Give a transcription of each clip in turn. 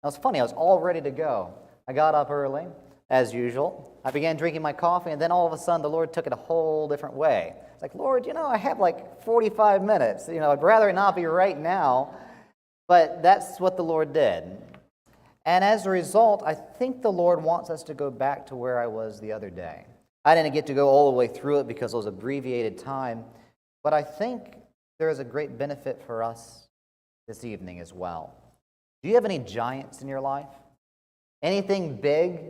Now, it's funny, I was all ready to go. I got up early, as usual. I began drinking my coffee, and then all of a sudden, the Lord took it a whole different way. It's like, Lord, I have like 45 minutes. I'd rather it not be right now. But that's what the Lord did. And as a result, I think the Lord wants us to go back to where I was the other day. I didn't get to go all the way through it because it was abbreviated time, but I think there is a great benefit for us this evening as well. Do you have any giants in your life? Anything big?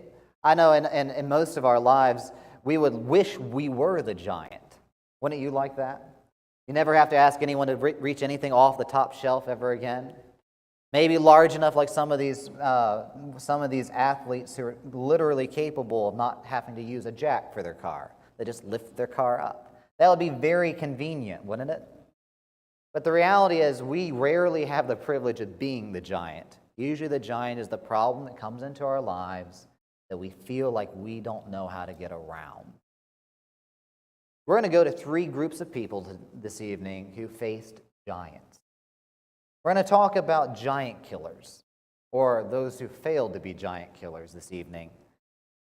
I know in most of our lives, we would wish we were the giant. Wouldn't you like that? You never have to ask anyone to reach anything off the top shelf ever again. Maybe large enough like some of these athletes who are literally capable of not having to use a jack for their car. They just lift their car up. That would be very convenient, wouldn't it? But the reality is we rarely have the privilege of being the giant. Usually the giant is the problem that comes into our lives that we feel like we don't know how to get around. We're going to go to 3 groups of people this evening who faced giants. We're going to talk about giant killers, or those who failed to be giant killers this evening.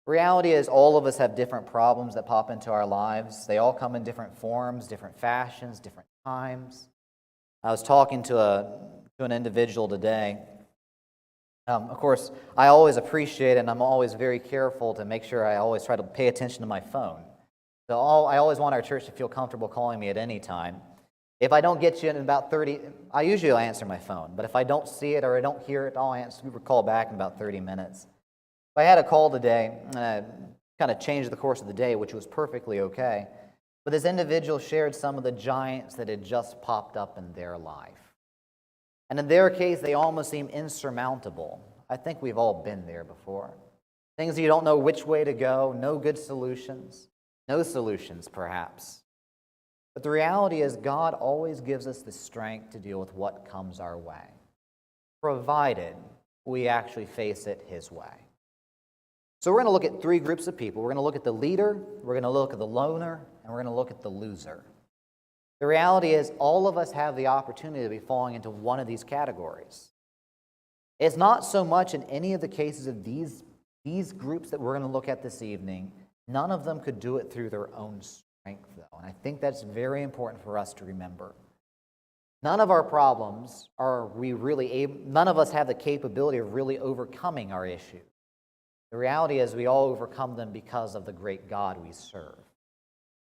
Reality is all of us have different problems that pop into our lives. They all come in different forms, different fashions, different times. I was talking to an individual today. Of course, I always appreciate it, and I'm always very careful to make sure I always try to pay attention to my phone. So I always want our church to feel comfortable calling me at any time. If I don't get you in about 30, I usually answer my phone, but if I don't see it or I don't hear it, I'll call back in about 30 minutes. I had a call today, and I kind of changed the course of the day, which was perfectly okay. But this individual shared some of the giants that had just popped up in their life. And in their case, they almost seem insurmountable. I think we've all been there before. Things you don't know which way to go, no good solutions, no solutions perhaps. But the reality is God always gives us the strength to deal with what comes our way, provided we actually face it His way. So we're going to look at 3 groups of people. We're going to look at the leader, we're going to look at the loner, and we're going to look at the loser. The reality is all of us have the opportunity to be falling into one of these categories. It's not so much in any of the cases of these groups that we're going to look at this evening. None of them could do it through their own strength, though. And I think that's very important for us to remember. None of our problems none of us have the capability of really overcoming our issues. The reality is we all overcome them because of the great God we serve.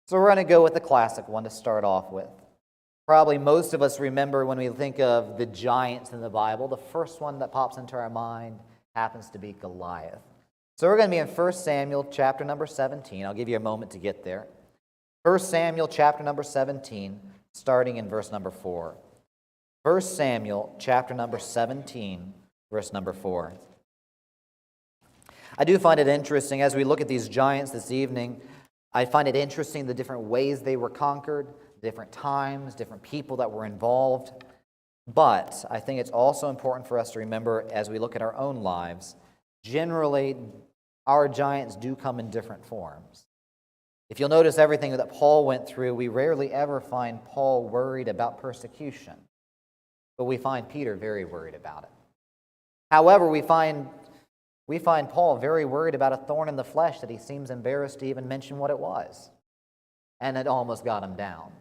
So we're going to go with the classic one to start off with. Probably most of us remember when we think of the giants in the Bible, the first one that pops into our mind happens to be Goliath. So we're going to be in 1 Samuel chapter number 17. I'll give you a moment to get there. 1 Samuel chapter number 17, starting in verse number 4. 1 Samuel chapter number 17, verse number 4. I do find it interesting as we look at these giants this evening. I find it interesting the different ways they were conquered, different times, different people that were involved. But I think it's also important for us to remember as we look at our own lives, generally our giants do come in different forms. If you'll notice everything that Paul went through, we rarely ever find Paul worried about persecution. But we find Peter very worried about it. However, we find Paul very worried about a thorn in the flesh that he seems embarrassed to even mention what it was. And it almost got him down.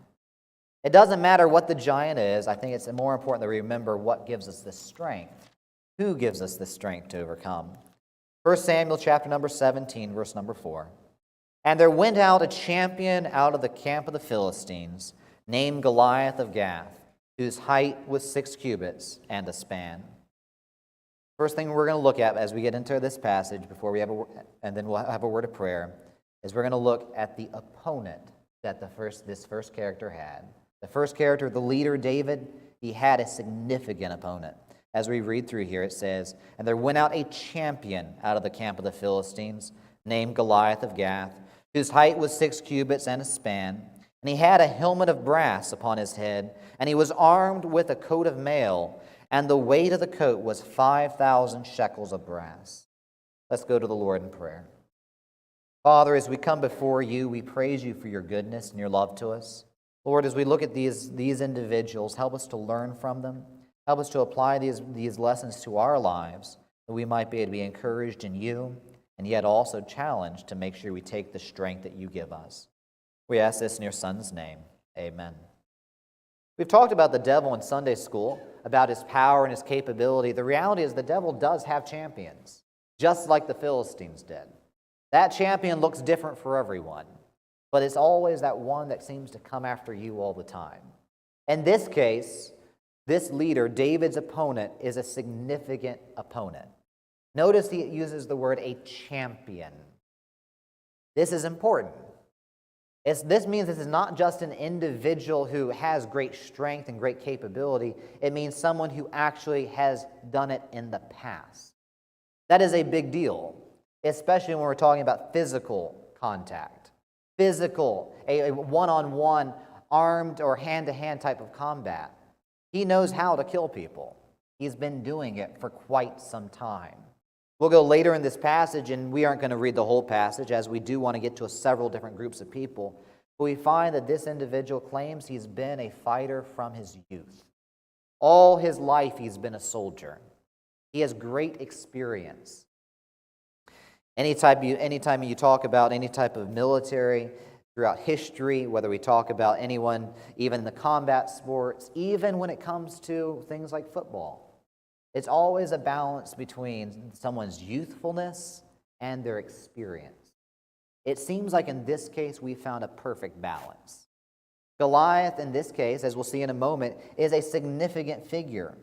It doesn't matter what the giant is. I think it's more important that we remember what gives us the strength. Who gives us the strength to overcome? 1 Samuel chapter number 17, verse number 4. And there went out a champion out of the camp of the Philistines, named Goliath of Gath, whose height was 6 cubits and a span. First thing we're going to look at as we get into this passage, and then we'll have a word of prayer, is we're going to look at the opponent that this first character had. The first character, the leader, David, he had a significant opponent. As we read through here, it says, And there went out a champion out of the camp of the Philistines, named Goliath of Gath, whose height was 6 cubits and a span, and he had a helmet of brass upon his head, and he was armed with a coat of mail, and the weight of the coat was 5,000 shekels of brass. Let's go to the Lord in prayer. Father, as we come before you, we praise you for your goodness and your love to us. Lord, as we look at these individuals, help us to learn from them. Help us to apply these lessons to our lives. that we might be able to be encouraged in you and yet also challenged to make sure we take the strength that you give us. We ask this in your Son's name. Amen. We've talked about the devil in Sunday school, about his power and his capability. The reality is the devil does have champions, just like the Philistines did. That champion looks different for everyone, but it's always that one that seems to come after you all the time. In this case, this leader, David's opponent, is a significant opponent. Notice he uses the word a champion. This is important. This means this is not just an individual who has great strength and great capability. It means someone who actually has done it in the past. That is a big deal, especially when we're talking about physical contact. Physical, a one-on-one, armed or hand-to-hand type of combat. He knows how to kill people. He's been doing it for quite some time. We'll go later in this passage, and we aren't going to read the whole passage, as we do want to get to several different groups of people. But we find that this individual claims he's been a fighter from his youth. All his life he's been a soldier. He has great experience. Anytime you talk about any type of military throughout history, whether we talk about anyone, even in the combat sports, even when it comes to things like football, it's always a balance between someone's youthfulness and their experience. It seems like in this case we found a perfect balance. Goliath, in this case, as we'll see in a moment, is a significant figure.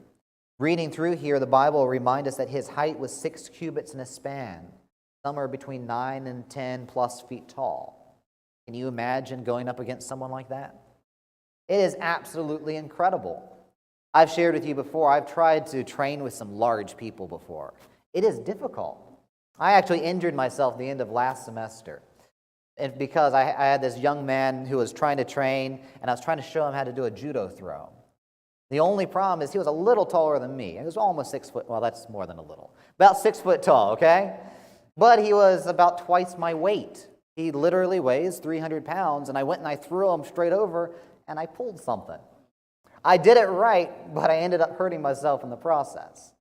Reading through here, the Bible will remind us that his height was 6 cubits in a span, somewhere between 9 and 10 plus feet tall. Can you imagine going up against someone like that? It is absolutely incredible. I've shared with you before, I've tried to train with some large people before. It is difficult. I actually injured myself at the end of last semester. And because I had this young man who was trying to train, and I was trying to show him how to do a judo throw. The only problem is he was a little taller than me. He was almost 6 foot, well, that's more than a little. About 6 foot tall, okay? But he was about twice my weight. He literally weighs 300 pounds, and I went and I threw him straight over, and I pulled something. I did it right, but I ended up hurting myself in the process.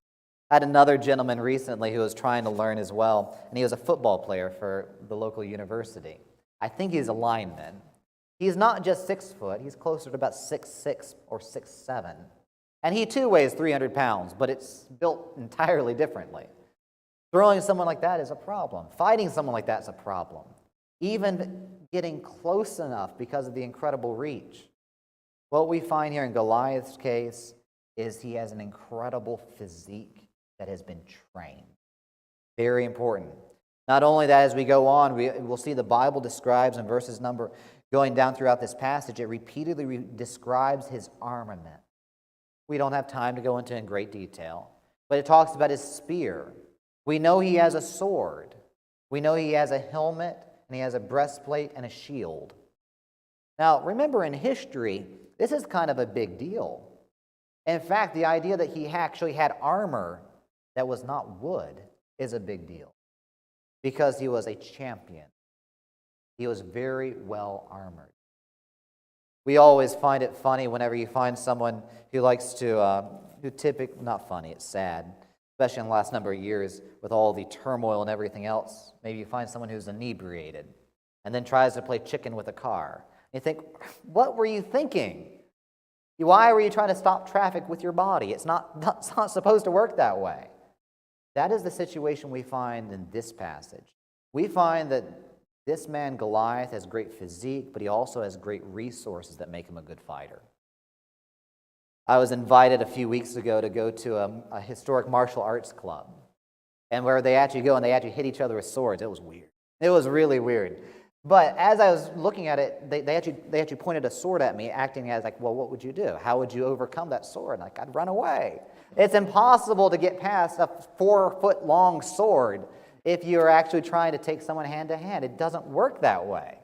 I had another gentleman recently who was trying to learn as well, and he was a football player for the local university. I think he's a lineman. He's not just 6 foot, he's closer to about 6'6" or 6'7". And he too weighs 300 pounds, but it's built entirely differently. Throwing someone like that is a problem. Fighting someone like that is a problem. Even getting close enough because of the incredible reach. What we find here in Goliath's case is he has an incredible physique that has been trained. Very important. Not only that, as we go on, we'll see the Bible describes in verses going down throughout this passage, it repeatedly describes his armament. We don't have time to go into in great detail, but it talks about his spear. We know he has a sword. We know he has a helmet, and he has a breastplate and a shield. Now, remember in history, this is kind of a big deal. In fact, the idea that he actually had armor that was not wood is a big deal because he was a champion. He was very well armored. We always find it funny whenever you find someone who likes to, not funny, it's sad, especially in the last number of years with all the turmoil and everything else. Maybe you find someone who's inebriated and then tries to play chicken with a car. You think, what were you thinking? Why were you trying to stop traffic with your body? It's not supposed to work that way. That is the situation we find in this passage. We find that this man, Goliath, has great physique, but he also has great resources that make him a good fighter. I was invited a few weeks ago to go to a historic martial arts club, and where they actually go and they actually hit each other with swords. It was weird. It was really weird. But as I was looking at it, they actually pointed a sword at me, acting as like, well, what would you do? How would you overcome that sword? Like, I'd run away. It's impossible to get past a 4-foot-long sword if you're actually trying to take someone hand to hand. It doesn't work that way.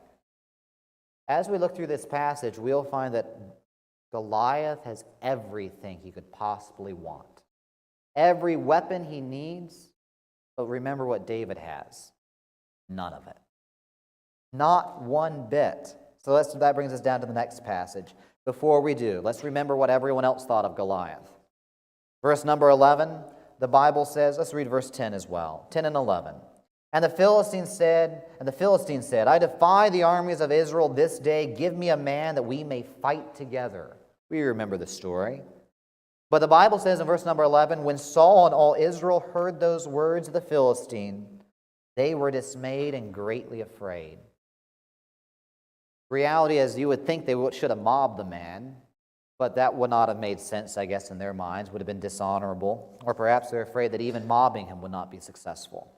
As we look through this passage, we'll find that Goliath has everything he could possibly want. Every weapon he needs, but remember what David has. None of it. Not one bit. So that brings us down to the next passage. Before we do, let's remember what everyone else thought of Goliath. Verse number 11, the Bible says, let's read verse 10 as well, 10 and 11. And the Philistine said, I defy the armies of Israel this day. Give me a man that we may fight together. We remember the story. But the Bible says in verse number 11, when Saul and all Israel heard those words of the Philistine, they were dismayed and greatly afraid. Reality is, you would think they should have mobbed the man, but that would not have made sense, I guess, in their minds, would have been dishonorable, or perhaps they're afraid that even mobbing him would not be successful.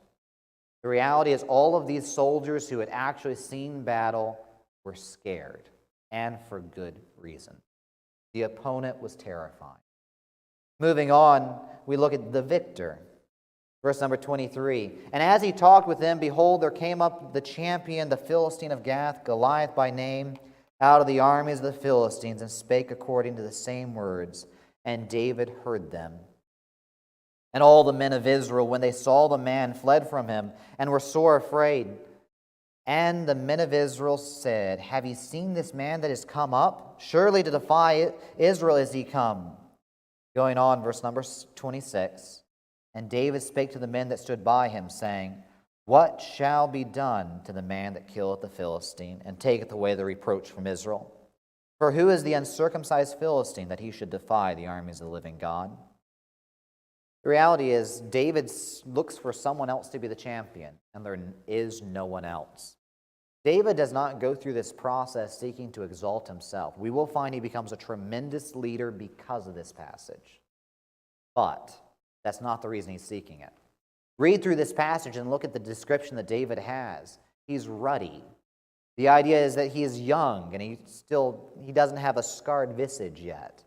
The reality is, all of these soldiers who had actually seen battle were scared, and for good reason. The opponent was terrifying. Moving on, we look at the victor. Verse number 23. And as he talked with them, behold, there came up the champion, the Philistine of Gath, Goliath by name, out of the armies of the Philistines, and spake according to the same words. And David heard them. And all the men of Israel, when they saw the man, fled from him, and were sore afraid. And the men of Israel said, Have ye seen this man that is come up? Surely to defy Israel is he come. Going on, verse number 26. And David spake to the men that stood by him, saying, What shall be done to the man that killeth the Philistine, and taketh away the reproach from Israel? For who is the uncircumcised Philistine, that he should defy the armies of the living God? The reality is, David looks for someone else to be the champion, and there is no one else. David does not go through this process seeking to exalt himself. We will find he becomes a tremendous leader because of this passage. But that's not the reason he's seeking it. Read through this passage and look at the description that David has. He's ruddy. The idea is that he is young, and he doesn't have a scarred visage yet.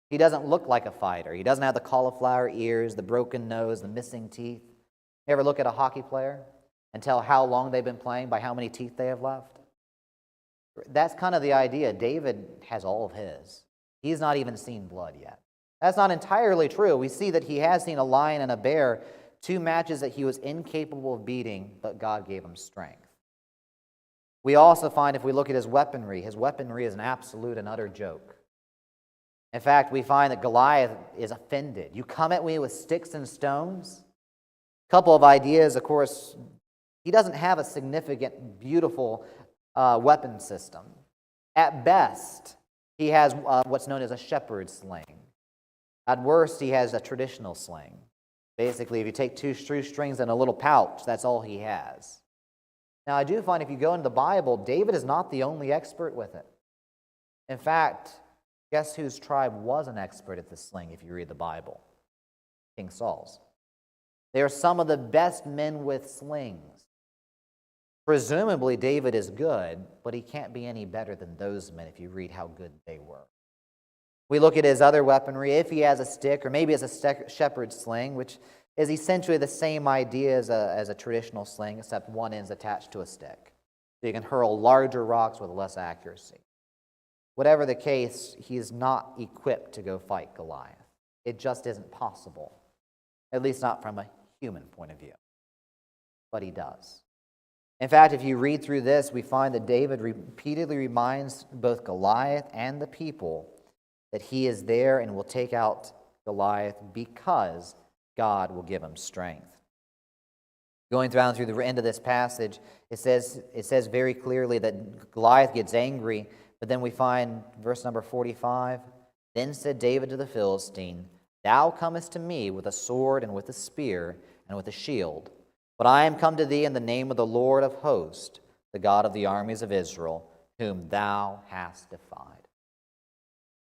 He doesn't look like a fighter. He doesn't have the cauliflower ears, the broken nose, the missing teeth. You ever look at a hockey player and tell how long they've been playing by how many teeth they have left? That's kind of the idea. David has all of his. He's not even seen blood yet. That's not entirely true. We see that he has seen a lion and a bear, two matches that he was incapable of beating, but God gave him strength. We also find, if we look at his weaponry is an absolute and utter joke. In fact, we find that Goliath is offended. You come at me with sticks and stones? A couple of ideas, of course. He doesn't have a significant, beautiful weapon system. At best, he has what's known as a shepherd's sling. At worst, he has a traditional sling. Basically, if you take two shoestrings and a little pouch, that's all he has. Now, I do find if you go into the Bible, David is not the only expert with it. In fact, guess whose tribe was an expert at the sling if you read the Bible? King Saul's. They are some of the best men with slings. Presumably, David is good, but he can't be any better than those men if you read how good they were. We look at his other weaponry. If he has a stick, or maybe has a shepherd's sling, which is essentially the same idea as a traditional sling, except one end's attached to a stick. So you can hurl larger rocks with less accuracy. Whatever the case, he's not equipped to go fight Goliath. It just isn't possible, at least not from a human point of view. But he does. In fact, if you read through this, we find that David repeatedly reminds both Goliath and the people that he is there and will take out Goliath because God will give him strength. Going down through the end of this passage, it says very clearly that Goliath gets angry, but then we find verse number 45, Then said David to the Philistine, Thou comest to me with a sword and with a spear and with a shield, but I am come to thee in the name of the Lord of hosts, the God of the armies of Israel, whom thou hast defied.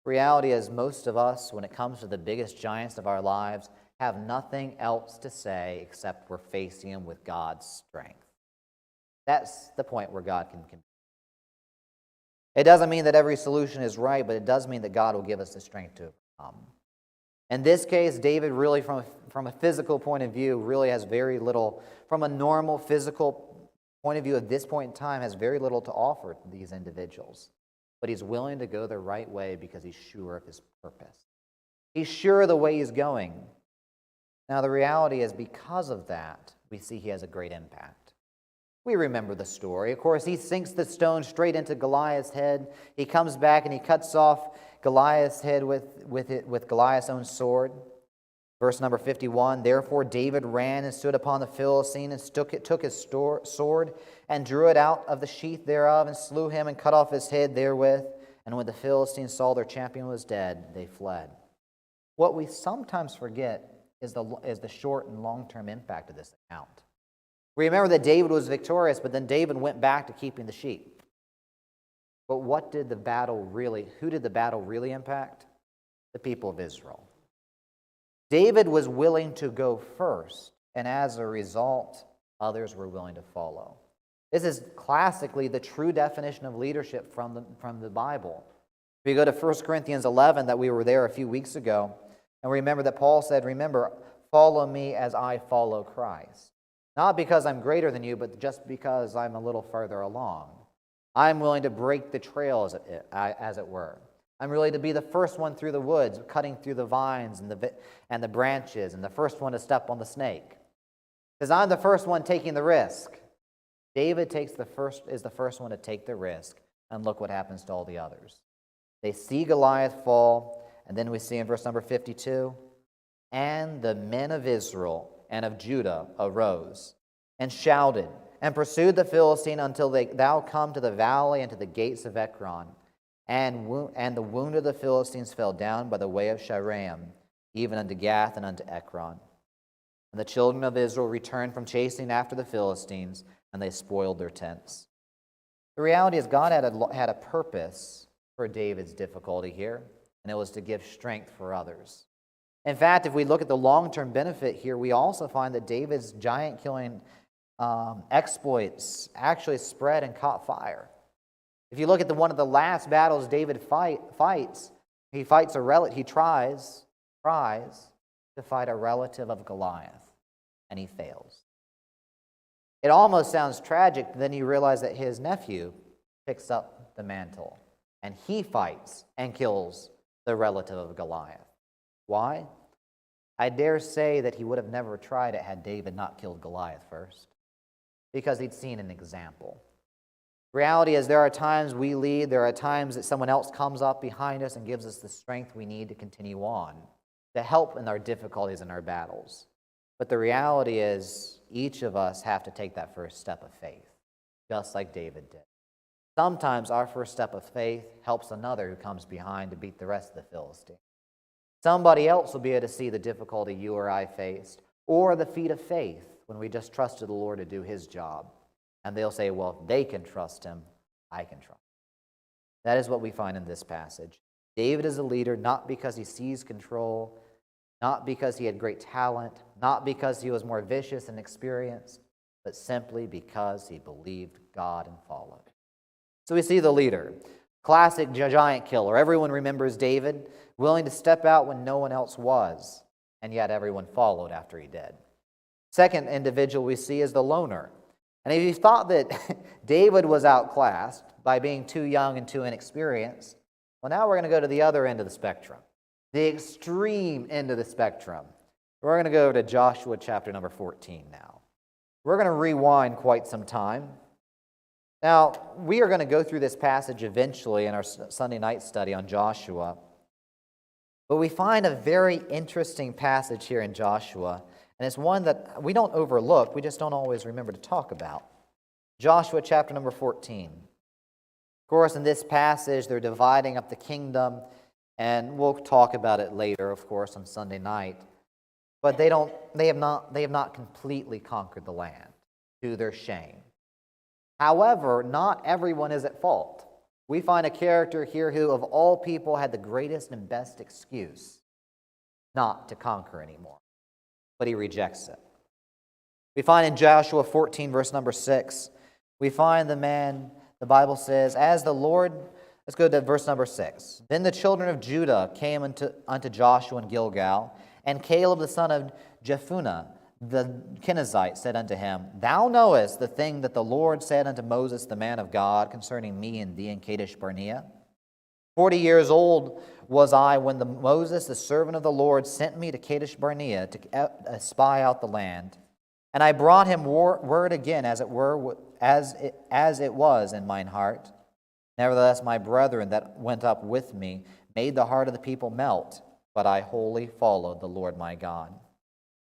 Reality is, most of us, when it comes to the biggest giants of our lives, have nothing else to say except we're facing them with God's strength. That's the point where God can. It doesn't mean that every solution is right, but it does mean that God will give us the strength to overcome. In this case, David really, from a physical point of view, really has very little, from a normal physical point of view at this point in time, has very little to offer to these individuals. But he's willing to go the right way because he's sure of his purpose. He's sure of the way he's going. Now, the reality is, because of that, we see he has a great impact. We remember the story. Of course, he sinks the stone straight into Goliath's head. He comes back and he cuts off Goliath's head with Goliath's own sword. Verse number 51, therefore David ran and stood upon the Philistine and took his sword and drew it out of the sheath thereof and slew him and cut off his head therewith. And when the Philistines saw their champion was dead, they fled. What we sometimes forget is the short and long-term impact of this account. We remember that David was victorious, but then David went back to keeping the sheep. But who did the battle really impact? The people of Israel. David was willing to go first, and as a result, others were willing to follow. This is classically the true definition of leadership from the Bible. If you go to 1 Corinthians 11, that we were there a few weeks ago, and remember that Paul said, remember, follow me as I follow Christ. Not because I'm greater than you, but just because I'm a little further along. I'm willing to break the trail, as it were. I'm willing to be the first one through the woods, cutting through the vines and the branches, and the first one to step on the snake. Because I'm the first one taking the risk. David is the first one to take the risk, and look what happens to all the others. They see Goliath fall, and then we see in verse number 52, and the men of Israel and of Judah arose and shouted and pursued the Philistine until thou come to the valley and to the gates of Ekron. And the wound of the Philistines fell down by the way of Shaaraim, even unto Gath and unto Ekron. And the children of Israel returned from chasing after the Philistines, and they spoiled their tents. The reality is God had a purpose for David's difficulty here, and it was to give strength for others. In fact, if we look at the long-term benefit here, we also find that David's giant-killing exploits actually spread and caught fire. If you look at one of the last battles David fights, he tries to fight a relative of Goliath, and he fails. It almost sounds tragic, but then you realize that his nephew picks up the mantle, and he fights and kills the relative of Goliath. Why? I dare say that he would have never tried it had David not killed Goliath first, because he'd seen an example. Reality is there are times we lead, there are times that someone else comes up behind us and gives us the strength we need to continue on, to help in our difficulties and our battles. But the reality is each of us have to take that first step of faith, just like David did. Sometimes our first step of faith helps another who comes behind to beat the rest of the Philistines. Somebody else will be able to see the difficulty you or I faced, or the feat of faith when we just trusted the Lord to do his job. And they'll say, well, if they can trust him, I can trust him. That is what we find in this passage. David is a leader not because he seized control, not because he had great talent, not because he was more vicious and experienced, but simply because he believed God and followed. So we see the leader, classic giant killer. Everyone remembers David, willing to step out when no one else was, and yet everyone followed after he did. Second individual we see is the loner. And if you thought that David was outclassed by being too young and too inexperienced, well, now we're going to go to the other end of the spectrum, the extreme end of the spectrum. We're going to go to Joshua chapter number 14 now. We're going to rewind quite some time. Now, we are going to go through this passage eventually in our Sunday night study on Joshua. But we find a very interesting passage here in Joshua, and it's one that we don't overlook, we just don't always remember to talk about. Joshua chapter number 14. Of course, in this passage, they're dividing up the kingdom, and we'll talk about it later, of course, on Sunday night. But they have not completely conquered the land, to their shame. However, not everyone is at fault. We find a character here who, of all people, had the greatest and best excuse not to conquer anymore. But he rejects it. We find in Joshua 14, verse number 6, we find the man, the Bible says, as the Lord, let's go to verse number 6. Then the children of Judah came unto Joshua in Gilgal, and Caleb the son of Jephunneh, the Kenizzite, said unto him, Thou knowest the thing that the Lord said unto Moses, the man of God, concerning me and thee in Kadesh Barnea. 40 years old was I when Moses, the servant of the Lord, sent me to Kadesh Barnea to spy out the land. And I brought him word again, as it was in mine heart. Nevertheless, my brethren that went up with me made the heart of the people melt. but I wholly followed the Lord my God.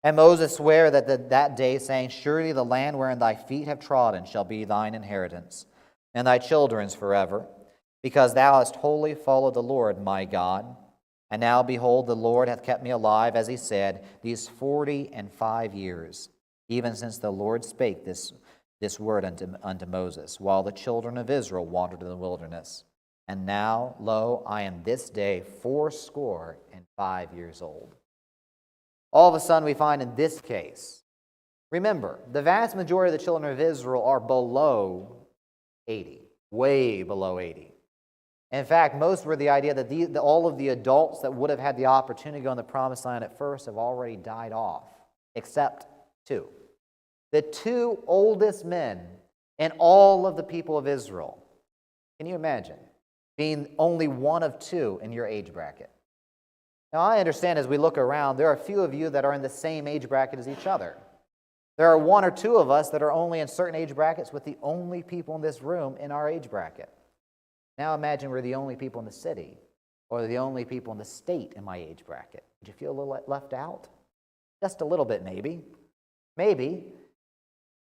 And Moses sware that day, saying, Surely the land wherein thy feet have trodden shall be thine inheritance, and thy children's forever, because thou hast wholly followed the Lord my God. And now, behold, the Lord hath kept me alive, as he said, these 45 years, even since the Lord spake this word unto Moses, while the children of Israel wandered in the wilderness. And now, lo, I am this day 85 years old. All of a sudden, we find in this case, remember, the vast majority of the children of Israel are below 80, way below 80. In fact, most were the idea that all of the adults that would have had the opportunity to go in the promised land at first have already died off, except two. The two oldest men in all of the people of Israel. Can you imagine being only one of two in your age bracket? Now, I understand as we look around, there are a few of you that are in the same age bracket as each other. There are one or two of us that are only in certain age brackets with the only people in this room in our age bracket. Now imagine we're the only people in the city or the only people in the state in my age bracket. Would you feel a little left out? Just a little bit, maybe. Maybe.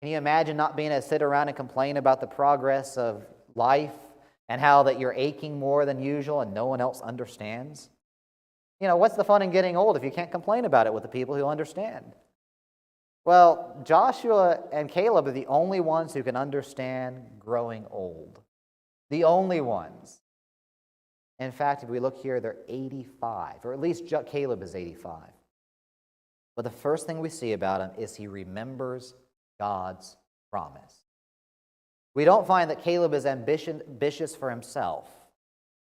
Can you imagine not being able to sit around and complain about the progress of life and how that you're aching more than usual and no one else understands? You know, what's the fun in getting old if you can't complain about it with the people who understand? Well, Joshua and Caleb are the only ones who can understand growing old. The only ones. In fact, if we look here, they're 85, or at least Caleb is 85. But the first thing we see about him is he remembers God's promise. We don't find that Caleb is ambitious for himself.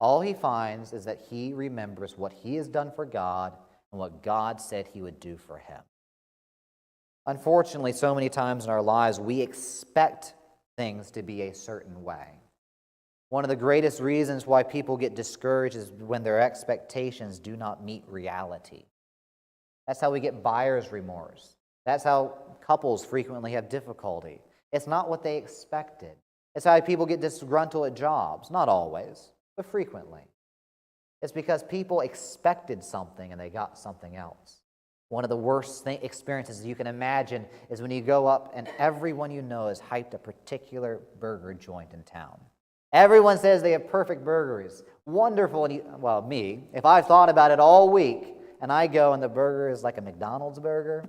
All he finds is that he remembers what he has done for God and what God said he would do for him. Unfortunately, so many times in our lives, we expect things to be a certain way. One of the greatest reasons why people get discouraged is when their expectations do not meet reality. That's how we get buyer's remorse. That's how couples frequently have difficulty. It's not what they expected. It's how people get disgruntled at jobs. Not always, but frequently. It's because people expected something and they got something else. One of the worst experiences you can imagine is when you go up and everyone you know has hyped a particular burger joint in town. Everyone says they have perfect burgers. Wonderful. And me, if I've thought about it all week and I go and the burger is like a McDonald's burger,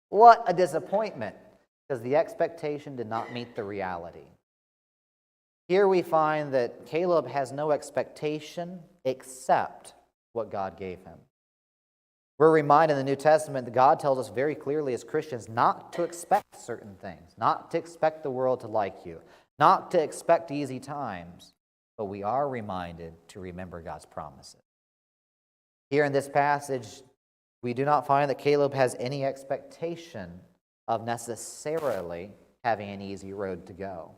what a disappointment, because the expectation did not meet the reality. Here we find that Caleb has no expectation except what God gave him. We're reminded in the New Testament that God tells us very clearly as Christians not to expect certain things, not to expect the world to like you, not to expect easy times, but we are reminded to remember God's promises. Here in this passage, we do not find that Caleb has any expectation of necessarily having an easy road to go.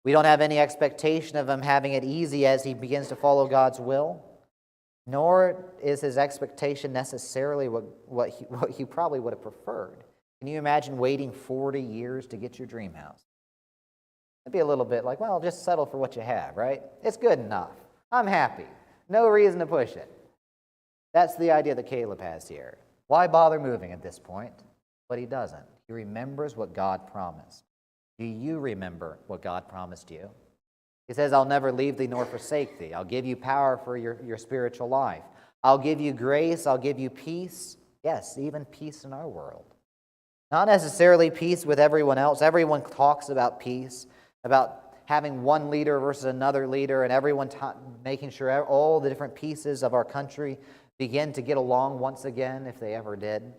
We don't have any expectation of him having it easy as he begins to follow God's will, nor is his expectation necessarily what he probably would have preferred. Can you imagine waiting 40 years to get your dream house? It'd be a little bit like, well, just settle for what you have, right? It's good enough. I'm happy. No reason to push it. That's the idea that Caleb has here. Why bother moving at this point? But he doesn't. He remembers what God promised. Do you remember what God promised you? He says, I'll never leave thee nor forsake thee. I'll give you power for your spiritual life. I'll give you grace. I'll give you peace. Yes, even peace in our world. Not necessarily peace with everyone else. Everyone talks about peace, about having one leader versus another leader, and everyone making sure all the different pieces of our country begin to get along once again, if they ever did.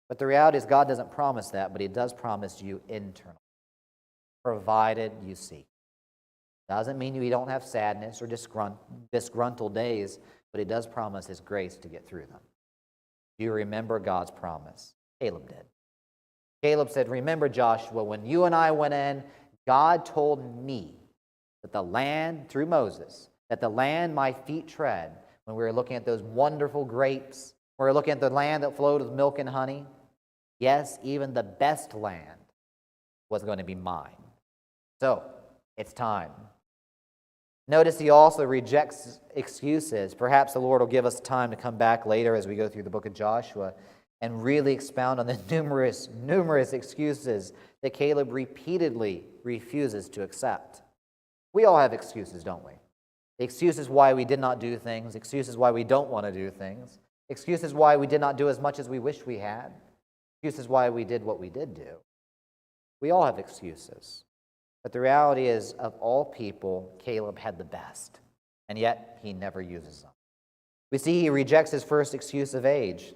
But the reality is God doesn't promise that, but he does promise you internal, provided you seek. Doesn't mean you don't have sadness or disgruntled days, but he does promise his grace to get through them. Do you remember God's promise? Caleb did. Caleb said, remember, Joshua, when you and I went in, God told me that the land, through Moses, that the land my feet tread, when we were looking at those wonderful grapes, we were looking at the land that flowed with milk and honey, yes, even the best land was going to be mine. So, it's time. Notice he also rejects excuses. Perhaps the Lord will give us time to come back later as we go through the book of Joshua and really expound on the numerous excuses that Caleb repeatedly refuses to accept. We all have excuses, don't we? Excuses why we did not do things, excuses why we don't want to do things, excuses why we did not do as much as we wish we had, excuses why we did what we did do. We all have excuses. But the reality is, of all people, Caleb had the best, and yet he never uses them. We see he rejects his first excuse of age.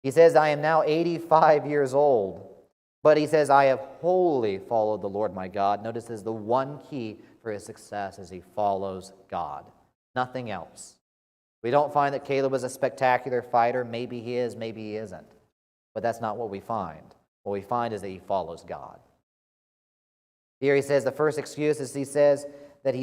He says, I am now 85 years old, but he says, I have wholly followed the Lord my God. Notice this is the one key for his success as he follows God, nothing else. We don't find that Caleb was a spectacular fighter. Maybe he is, maybe he isn't. But that's not what we find. What we find is that he follows God. Here he says the first excuse is he says that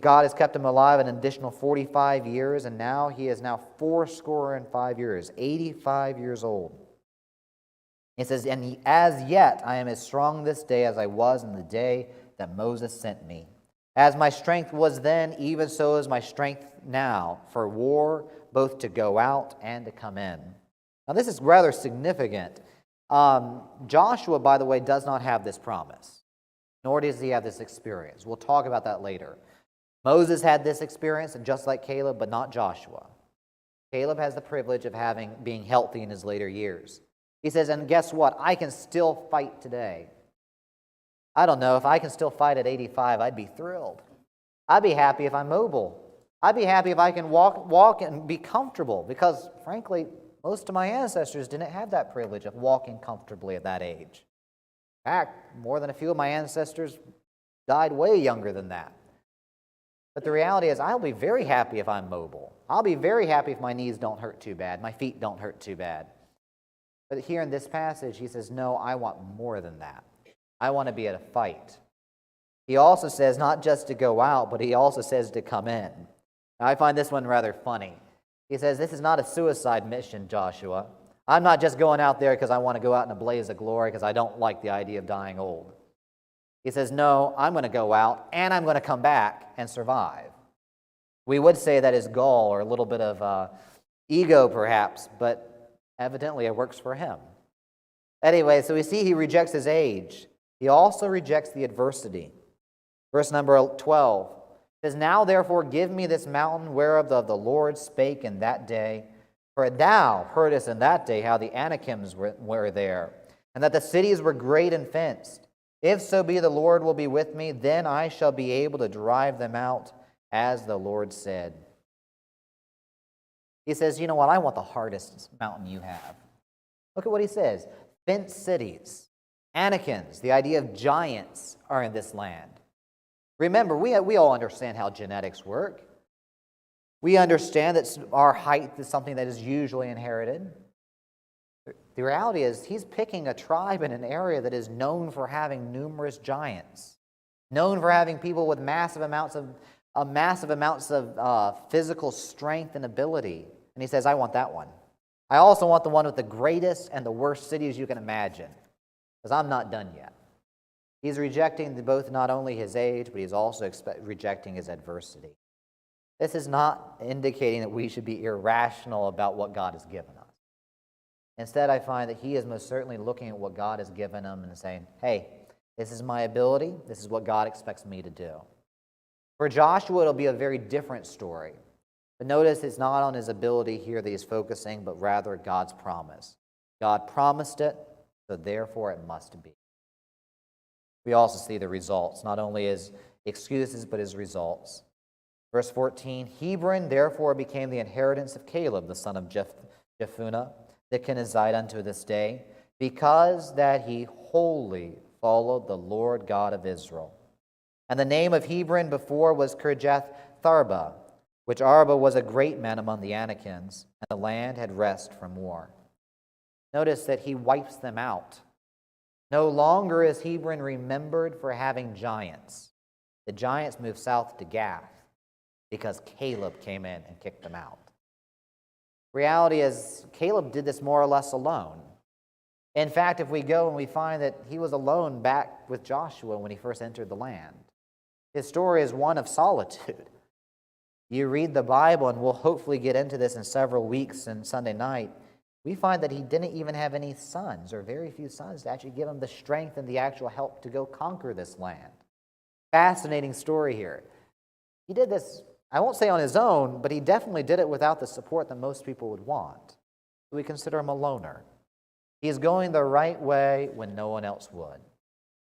God has kept him alive an additional 45 years, and now he is now 85 years, 85 years old. He says, and as yet I am as strong this day as I was in the day that Moses sent me. As my strength was then, even so is my strength now for war, both to go out and to come in. Now this is rather significant. Joshua, by the way, does not have this promise, nor does he have this experience. We'll talk about that later. Moses had this experience, and just like Caleb, but not Joshua. Caleb has the privilege of being healthy in his later years. He says, and guess what? I can still fight today. I don't know, if I can still fight at 85, I'd be thrilled. I'd be happy if I'm mobile. I'd be happy if I can walk and be comfortable, because frankly, most of my ancestors didn't have that privilege of walking comfortably at that age. In fact, more than a few of my ancestors died way younger than that. But the reality is, I'll be very happy if I'm mobile. I'll be very happy if my knees don't hurt too bad, my feet don't hurt too bad. But here in this passage, he says, no, I want more than that. I want to be at a fight. He also says not just to go out, but he also says to come in. Now, I find this one rather funny. He says, this is not a suicide mission, Joshua. I'm not just going out there because I want to go out in a blaze of glory because I don't like the idea of dying old. He says, no, I'm going to go out and I'm going to come back and survive. We would say that is gall or a little bit of ego perhaps, but evidently it works for him. Anyway, so we see he rejects his age. He also rejects the adversity. Verse number 12 says, now therefore give me this mountain whereof the Lord spake in that day. For thou heardest in that day how the Anakims were there, and that the cities were great and fenced. If so be the Lord will be with me, then I shall be able to drive them out, as the Lord said. He says, you know what, I want the hardest mountain you have. Look at what he says. Fenced cities. Anakins, the idea of giants, are in this land. Remember, we all understand how genetics work. We understand that our height is something that is usually inherited. The reality is he's picking a tribe in an area that is known for having numerous giants, known for having people with massive amounts of physical strength and ability. And he says, I want that one. I also want the one with the greatest and the worst cities you can imagine, because I'm not done yet. He's rejecting both not only his age, but he's also rejecting his adversity. This is not indicating that we should be irrational about what God has given us. Instead, I find that he is most certainly looking at what God has given him and saying, hey, this is my ability. This is what God expects me to do. For Joshua, it'll be a very different story. But notice it's not on his ability here that he's focusing, but rather God's promise. God promised it, so therefore it must be. We also see the results, not only his excuses, but his results. Verse 14, Hebron therefore became the inheritance of Caleb, the son of Jephunneh, the Kenizzite unto this day, because that he wholly followed the Lord God of Israel. And the name of Hebron before was Kirjath-Tharba, which Arba was a great man among the Anakins, and the land had rest from war. Notice that he wipes them out. No longer is Hebron remembered for having giants. The giants moved south to Gath because Caleb came in and kicked them out. Reality is, Caleb did this more or less alone. In fact, if we go and we find that he was alone back with Joshua when he first entered the land. His story is one of solitude. You read the Bible, and we'll hopefully get into this in several weeks and Sunday night. We find that he didn't even have any sons, or very few sons, to actually give him the strength and the actual help to go conquer this land. Fascinating story here. He did this, I won't say on his own, but he definitely did it without the support that most people would want. So we consider him a loner. He is going the right way when no one else would.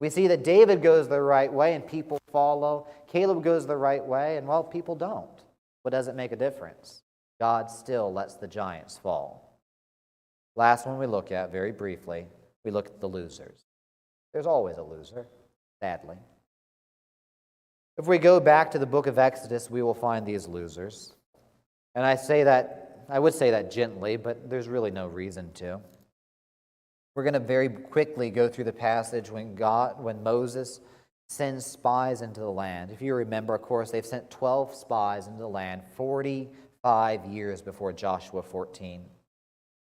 We see that David goes the right way and people follow. Caleb goes the right way and, well, people don't. What does it make a difference? God still lets the giants fall. Last one we look at, very briefly, we look at the losers. There's always a loser, sadly. If we go back to the book of Exodus, we will find these losers. And I would say that gently, but there's really no reason to. We're going to very quickly go through the passage when Moses sends spies into the land. If you remember, of course, they've sent 12 spies into the land 45 years before Joshua 14.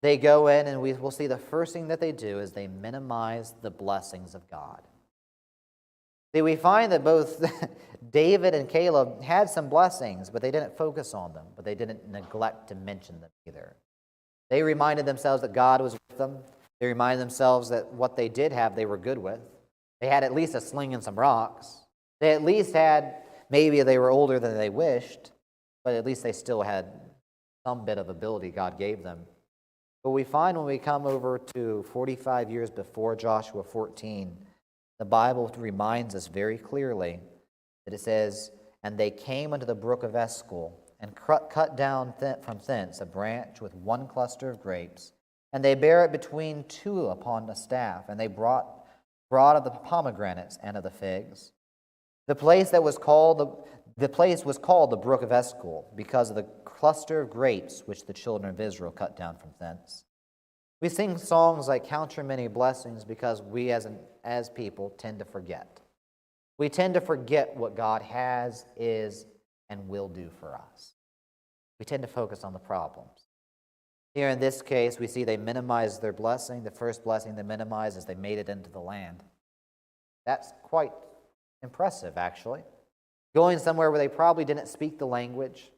They go in, and we will see the first thing that they do is they minimize the blessings of God. See, we find that both David and Caleb had some blessings, but they didn't focus on them, but they didn't neglect to mention them either. They reminded themselves that God was with them. They reminded themselves that what they did have, they were good with. They had at least a sling and some rocks. They at least had, maybe they were older than they wished, but at least they still had some bit of ability God gave them. But we find when we come over to 45 years before Joshua 14, the Bible reminds us very clearly that it says, "And they came unto the brook of Eshcol, and cut down from thence a branch with one cluster of grapes, and they bare it between two upon a staff, and they brought of the pomegranates and of the figs. The place was called the brook of Eshcol, because of the cluster of grapes which the children of Israel cut down from thence." We sing songs like "Count Your Many Blessings" because we as people tend to forget. We tend to forget what God has, is, and will do for us. We tend to focus on the problems. Here in this case, we see they minimize their blessing. The first blessing they minimize is they made it into the land. That's quite impressive, actually. Going somewhere where they probably didn't speak the language,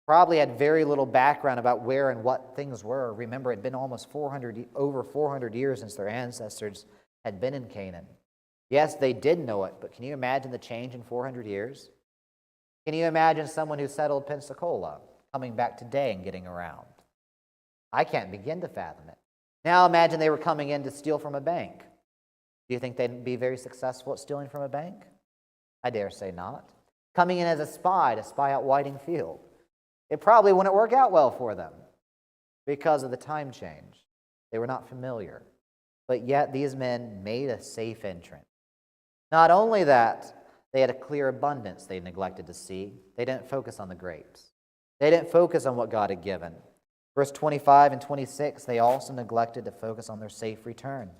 probably had very little background about where and what things were. Remember, it had been almost over 400 years since their ancestors had been in Canaan. Yes, they did know it, but can you imagine the change in 400 years? Can you imagine someone who settled Pensacola coming back today and getting around? I can't begin to fathom it. Now imagine they were coming in to steal from a bank. Do you think they'd be very successful at stealing from a bank? I dare say not. Coming in as a spy to spy out Whiting Field. It probably wouldn't work out well for them because of the time change. They were not familiar. But yet these men made a safe entrance. Not only that, they had a clear abundance they neglected to see. They didn't focus on the grapes. They didn't focus on what God had given. Verse 25 and 26, they also neglected to focus on their safe return.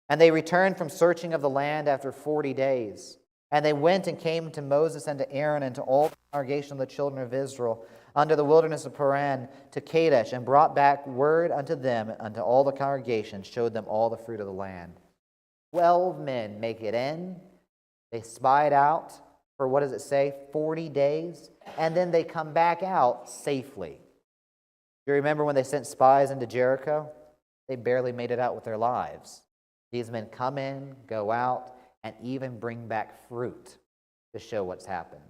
And they returned from searching of the land after 40 days. And they went and came to Moses and to Aaron and to all the congregation of the children of Israel under the wilderness of Paran to Kadesh, and brought back word unto them, unto all the congregation, showed them all the fruit of the land. 12 men make it in. They spy it out for, what does it say, 40 days. And then they come back out safely. Do you remember when they sent spies into Jericho? They barely made it out with their lives. These men come in, go out, and even bring back fruit to show what's happened.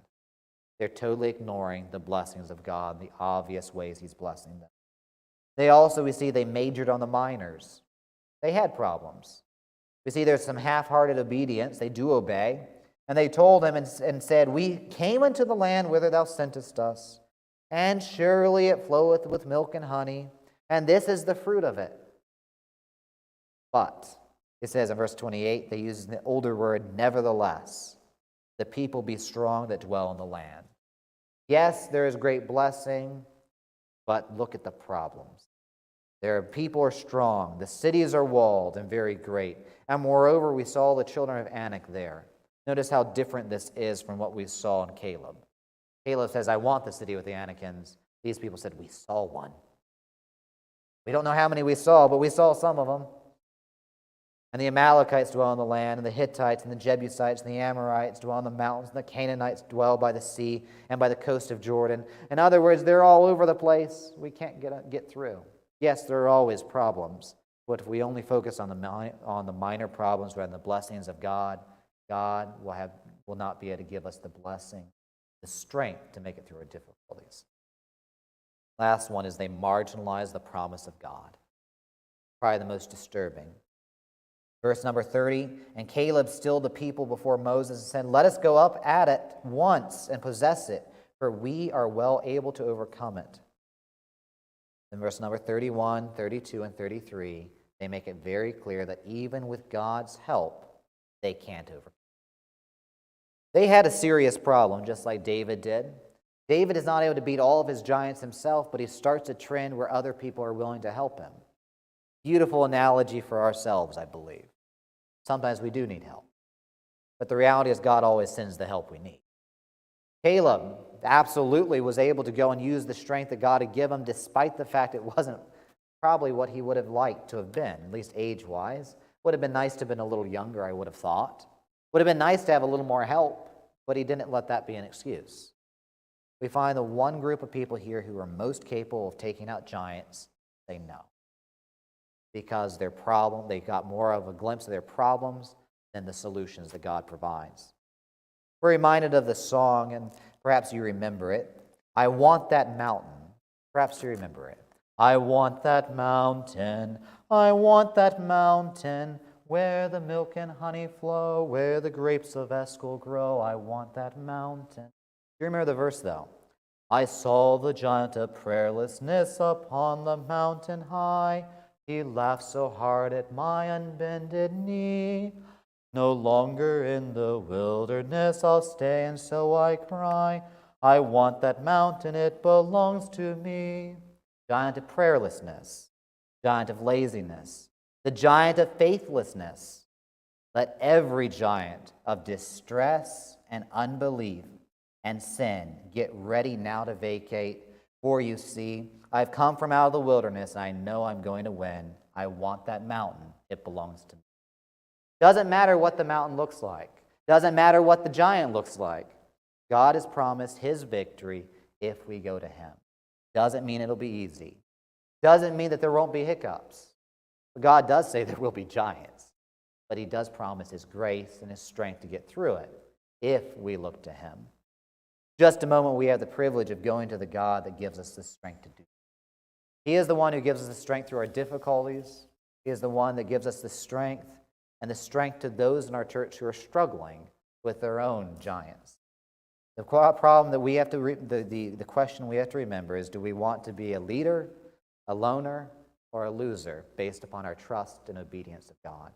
They're totally ignoring the blessings of God, the obvious ways He's blessing them. We see they majored on the minors. They had problems. We see there's some half-hearted obedience. They do obey. And they told him and said, "We came into the land whither thou sentest us, and surely it floweth with milk and honey, and this is the fruit of it." But it says in verse 28, they use the older word, "nevertheless, the people be strong that dwell in the land." Yes, there is great blessing, but look at the problems. People are strong, the cities are walled and very great. And moreover, we saw the children of Anak there. Notice how different this is from what we saw in Caleb. Caleb says, "I want the city with the Anakins." These people said, "We saw one." We don't know how many we saw, but we saw some of them. And the Amalekites dwell in the land, and the Hittites, and the Jebusites, and the Amorites dwell in the mountains, and the Canaanites dwell by the sea and by the coast of Jordan. In other words, they're all over the place. We can't get through. Yes, there are always problems, but if we only focus on the minor problems rather than the blessings of God, God will not be able to give us the blessing, the strength to make it through our difficulties. Last one is they marginalize the promise of God. Probably the most disturbing. Verse number 30, and Caleb stilled the people before Moses and said, "Let us go up at it once and possess it, for we are well able to overcome it." In verse number 31, 32, and 33, they make it very clear that even with God's help, they can't overcome it. They had a serious problem, just like David did. David is not able to beat all of his giants himself, but he starts a trend where other people are willing to help him. Beautiful analogy for ourselves, I believe. Sometimes we do need help. But the reality is God always sends the help we need. Caleb absolutely was able to go and use the strength that God had given him, despite the fact it wasn't probably what he would have liked to have been, at least age-wise. Would have been nice to have been a little younger, I would have thought. Would have been nice to have a little more help, but he didn't let that be an excuse. We find the one group of people here who are most capable of taking out giants say no. Because they got more of a glimpse of their problems than the solutions that God provides. We're reminded of the song, and perhaps you remember it. I want that mountain. Perhaps you remember it. I want that mountain. I want that mountain where the milk and honey flow, where the grapes of Eshcol grow. I want that mountain. You remember the verse, though? I saw the giant of prayerlessness upon the mountain high. He laughed so hard at my unbended knee. No longer in the wilderness I'll stay, and so I cry, I want that mountain, it belongs to me. Giant of prayerlessness, giant of laziness, the giant of faithlessness. Let every giant of distress and unbelief and sin get ready now to vacate. For you see, I've come from out of the wilderness, and I know I'm going to win. I want that mountain. It belongs to me. Doesn't matter what the mountain looks like. Doesn't matter what the giant looks like. God has promised his victory if we go to him. Doesn't mean it'll be easy. Doesn't mean that there won't be hiccups. God does say there will be giants, but he does promise his grace and his strength to get through it if we look to him. Just a moment, we have the privilege of going to the God that gives us the strength to do. He is the one who gives us the strength through our difficulties. He is the one that gives us the strength and the strength to those in our church who are struggling with their own giants. The problem that we have to, the question we have to remember is, do we want to be a leader, a loner, or a loser based upon our trust and obedience of God?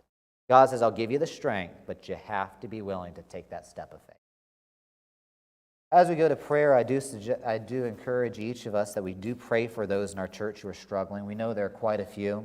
God says, I'll give you the strength, but you have to be willing to take that step of faith. As we go to prayer, I do encourage each of us that we do pray for those in our church who are struggling. We know there are quite a few.